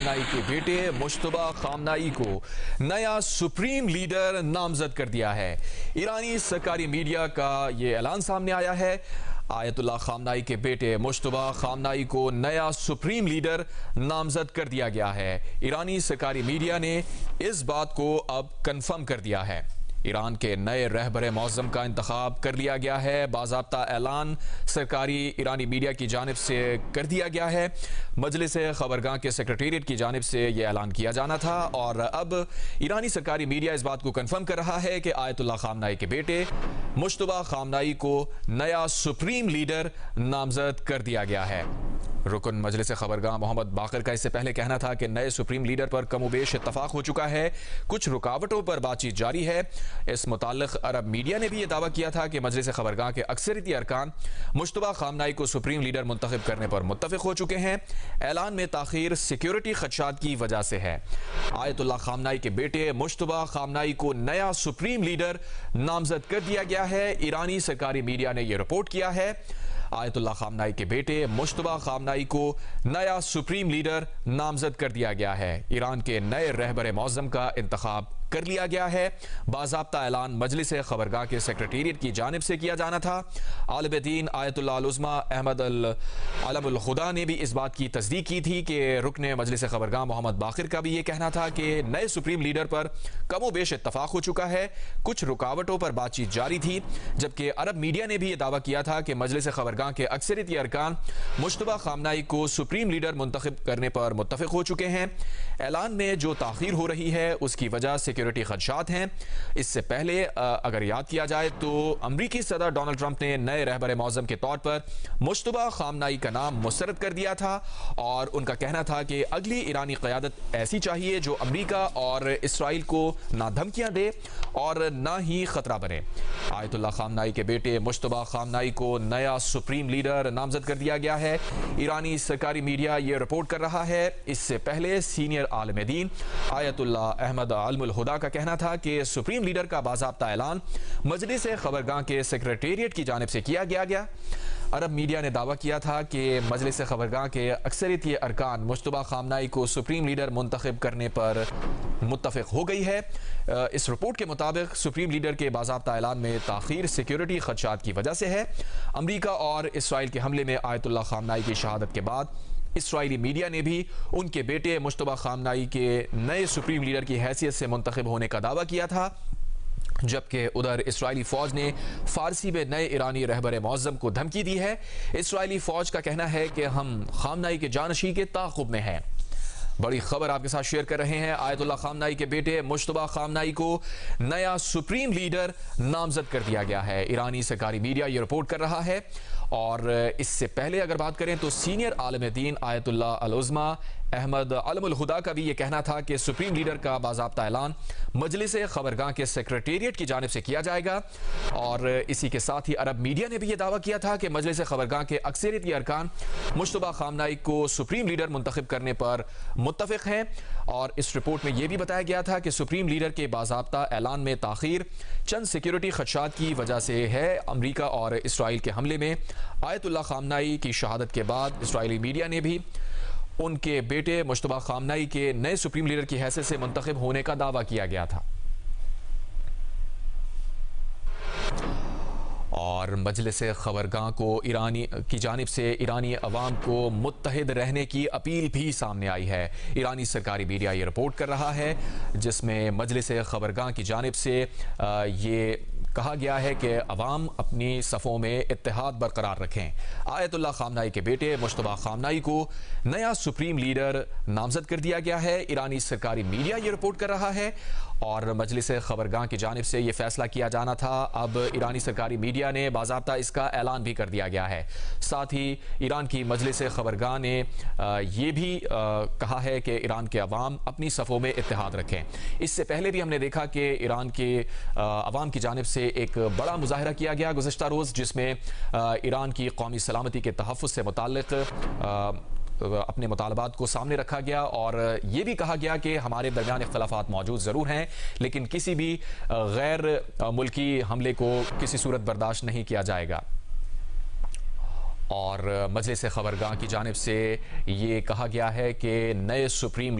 खामनाई के बेटे मुश्तबा खामनाई को नया सुप्रीम लीडर नामजद कर दिया है। ईरानी सरकारी मीडिया का ये ऐलान सामने आया है। आयतुल्लाह खामनाई के बेटे मुश्तबा खामनाई को नया सुप्रीम लीडर नामजद कर दिया गया है। ईरानी सरकारी मीडिया ने इस बात को अब कंफर्म कर दिया है। ईरान के नए रहबर मौज़म का इंतखाब कर लिया गया है। बाज़ाब्ता ऐलान सरकारी ईरानी मीडिया की जानिब से कर दिया गया है। मजलिस खबरगाह के सेक्रेटेरिएट की जानिब से यह ऐलान किया जाना था और अब ईरानी सरकारी मीडिया इस बात को कंफर्म कर रहा है कि आयतुल्लाह खामनाई के बेटे मुश्तबा खामनाई को नया सुप्रीम लीडर नामजद कर दिया गया है। रुकन मजलिस खबरगाह मोहम्मद बाकर का इससे पहले कहना था कि नए सुप्रीम लीडर पर कमोबेश इत्तफाक हो चुका है, कुछ रुकावटों पर बातचीत जारी है। इस मुताल्लिक अरब मीडिया ने भी यह दावा किया था कि मजलिस खबरगाह के अक्सरियती अरकान मुश्तबा खामनाई को सुप्रीम लीडर मुंतखब करने पर मुत्तफिक हो चुके हैं। ऐलान में ताखीर सिक्योरिटी खदशात की वजह से है। आयतुल्लाह खामनाई के बेटे मुश्तबा खामनाई को नया सुप्रीम लीडर नामजद कर दिया गया है। ईरानी सरकारी मीडिया ने यह रिपोर्ट किया है। आयतुल्लाह खामनाई के बेटे मुश्तबा खामनाई को नया सुप्रीम लीडर नामजद कर दिया गया है। ईरान के नए रहबर मौज़म का इंतखाब कर लिया गया है। बाज़ाब्ता ऐलान मजलिस खबरगाह के सेक्रेटेरिएट की जानिब से किया जाना था। आलिम दीन आयतुल्लाह अल-उज़्मा अहमद अलमुल खुदा ने भी इस बात की तस्दीक की थी कि रुकने मजलिस खबरगाह मोहम्मद बाकर का भी ये कहना था कि नए सुप्रीम लीडर पर कमोबेश इत्तफाक हो चुका है, कुछ रुकावटों पर बातचीत जारी थी। जबकि अरब मीडिया ने भी ये दावा किया था कि मजलिस खबरगाह के अक्सरियती अरकान मुश्तबा खामनाई को सुप्रीम लीडर मुंतखब करने पर मुत्तफिक हो चुके हैं। ऐलान में जो ताखीर हो रही है उसकी वजह सिक्योरिटी खदशात हैं। इससे पहले अगर याद किया जाए तो अमरीकी सदर डोनाल्ड ट्रंप ने नए रहबर मौज़म के तौर पर मुश्तबा खामनाई का नाम मुस्तरद कर दिया था और उनका कहना था कि अगली ईरानी क़यादत ऐसी चाहिए जो अमरीका और इसराइल को ना धमकियां दे और ना ही खतरा बने। आयतुल्लाह खामनाई के बेटे मुश्तबा खामनाई को नया सुप्रीम लीडर नामजद कर दिया गया है। ईरानी सरकारी मीडिया ये रिपोर्ट कर रहा है। इससे पहले सीनियर आलिम दीन आयतुल्लाह अहमद अलमुल खुदा का कहना था कि सुप्रीम लीडर का बाज़ाब्ता ऐलान मजलिस खबरगाह के सेक्रेटेरिएट की जानिब से किया गया। अरब मीडिया ने दावा किया था कि मजलिस खबरगाह के अक्सरियती अरकान मुश्तबा खामनाई को सुप्रीम लीडर मुंतखब करने पर मुत्तफिक हो गई है। इस रिपोर्ट के मुताबिक सुप्रीम लीडर के बाज़ाब्ता ऐलान में ताखीर सिक्योरिटी खदशात की वजह से है। अमरीका और इसराइल के हमले में आयतुल्लाह खामनाई की शहादत के बाद इसराइली मीडिया ने भी उनके बेटे मुश्तबा खामनाई के नए सुप्रीम लीडर की हैसियत से मुंतखब होने का दावा किया था। जबकि उधर इसराइली फौज ने फारसी में नए ईरानी रहबर मौज़म को धमकी दी है। इसराइली फौज का कहना है कि हम खामनाई के जानशी के ताक़ुब में हैं। बड़ी खबर आपके साथ शेयर कर रहे हैं। आयतुल्लाह खामनाई के बेटे मुश्तबा खामनाई को नया सुप्रीम लीडर नामजद कर दिया गया है। ईरानी सरकारी मीडिया ये रिपोर्ट कर रहा है और इससे पहले अगर बात करें तो सीनियर आलिम दीन आयतुल्लाह अल-उज़्मा अहमद अलमुल खुदा का भी ये कहना था कि सुप्रीम लीडर का बाज़ाब्ता ऐलान मजलिस खबरगाह के सेक्रेटेरिएट की जानिब से किया जाएगा। और इसी के साथ ही अरब मीडिया ने भी ये दावा किया था कि मजलिस खबरगाह के अक्सरियती अरकान मुश्तबा खामनाई को सुप्रीम लीडर मुंतखब करने पर मुत्तफिक हैं। और इस रिपोर्ट में यह भी बताया गया था कि सुप्रीम लीडर के बाज़ाब्ता ऐलान में ताखीर चंद सिक्योरिटी खदशात की वजह से है। अमरीका और इसराइल के हमले में आयतुल्लाह खामनाई की शहादत के बाद इसराइली मीडिया ने भी उनके बेटे मुश्तबा खामनाई के नए सुप्रीम लीडर की हैसियत से मुंतखब होने का दावा किया गया था। और मजलिस खबरगाह को ईरानी की जानिब से ईरानी अवाम को मुत्तहिद रहने की अपील भी सामने आई है। ईरानी सरकारी मीडिया ये रिपोर्ट कर रहा है जिसमें मजलिस खबरगाह की जानिब से ये कहा गया है कि अवाम अपनी सफ़ों में इत्तेहाद बरकरार रखें। आयतुल्लाह खामनाई के बेटे मुश्तबा खामनाई को नया सुप्रीम लीडर नामजद कर दिया गया है। ईरानी सरकारी मीडिया ये रिपोर्ट कर रहा है और मजलिस खबरगाह की जानिब से ये फैसला किया जाना था। अब ईरानी सरकारी मीडिया ने बाज़ाब्ता इसका ऐलान भी कर दिया गया है। साथ ही ईरान की मजलिस खबरगाह ने ये भी कहा है कि ईरान के अवाम अपनी सफ़ों में इत्तेहाद रखें। इससे पहले भी हमने देखा कि ईरान के अवाम की जानिब से एक बड़ा मुजाहरा किया गया गुज़श्ता रोज़, जिसमें ईरान की कौमी सलामती के तहफ़्फ़ुज़ से मुताल्लिक़ अपने मुतालबात को सामने रखा गया और ये भी कहा गया कि हमारे दरमियान इख्तलाफात मौजूद ज़रूर हैं लेकिन किसी भी गैर मुल्की हमले को किसी सूरत बर्दाश्त नहीं किया जाएगा। और मजलिस खबरगाह की जानिब से ये कहा गया है कि नए सुप्रीम